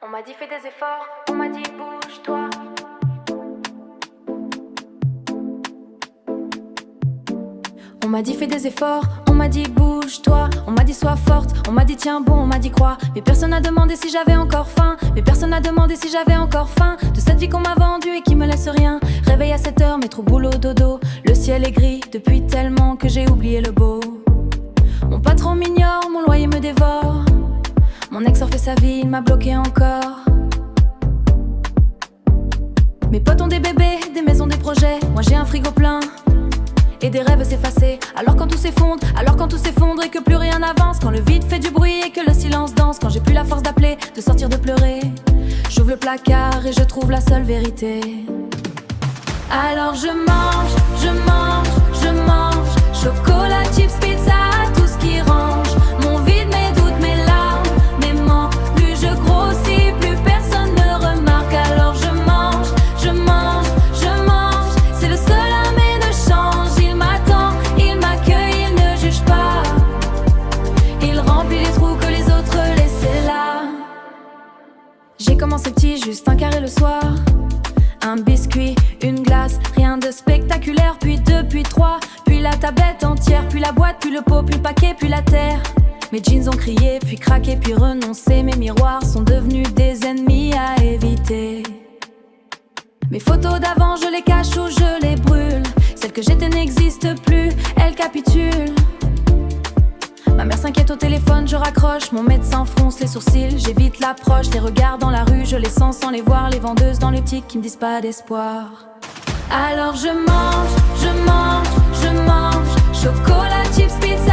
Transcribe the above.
On m'a dit fais des efforts, on m'a dit bouge-toi. On m'a dit fais des efforts, on m'a dit bouge-toi. On m'a dit sois forte, on m'a dit tiens bon, on m'a dit crois. Mais personne n'a demandé si j'avais encore faim. Mais personne n'a demandé si j'avais encore faim. De cette vie qu'on m'a vendue et qui me laisse rien. Réveil à 7h, métro, boulot, dodo. Le ciel est gris depuis tellement que j'ai oublié le beau. Mon patron m'ignore, mon loyer me dévore. Mon ex refait sa vie, il m'a bloqué encore. Mes potes ont des bébés, des maisons, des projets. Moi j'ai un frigo plein et des rêves s'effacer. Alors quand tout s'effondre et que plus rien n'avance. Quand le vide fait du bruit et que le silence danse. Quand j'ai plus la force d'appeler, de sortir, de pleurer. J'ouvre le placard et je trouve la seule vérité. Alors je mange, chocolat, chips, pizza, tout ce qui range. Mon vide, mes doutes, mes larmes, mes manques. Plus je grossis, plus personne ne remarque. Alors je mange, c'est le seul armé de change. Il m'attend, il m'accueille, il ne juge pas. Il remplit les trous que les autres laissaient là. J'ai commencé petit, juste un carré le soir. Un biscuit, une glace, rien de spectaculaire. Puis deux, puis trois, puis la tablette entière. Puis la boîte, puis le pot, puis le paquet, puis la terre. Mes jeans ont crié, puis craqué, puis renoncé. Mes miroirs sont devenus des ennemis à éviter. Mes photos d'avant, je les cache ou je les brûle. Celle que j'étais n'existe plus, elle capitule. Ma mère s'inquiète au téléphone, je raccroche. Mon médecin fronce les sourcils, j'évite l'approche. Les regards dans la rue, je les sens sans les voir. Les vendeuses dans les boutiques qui me disent pas d'espoir. Alors je mange, chocolat, chips, pizza,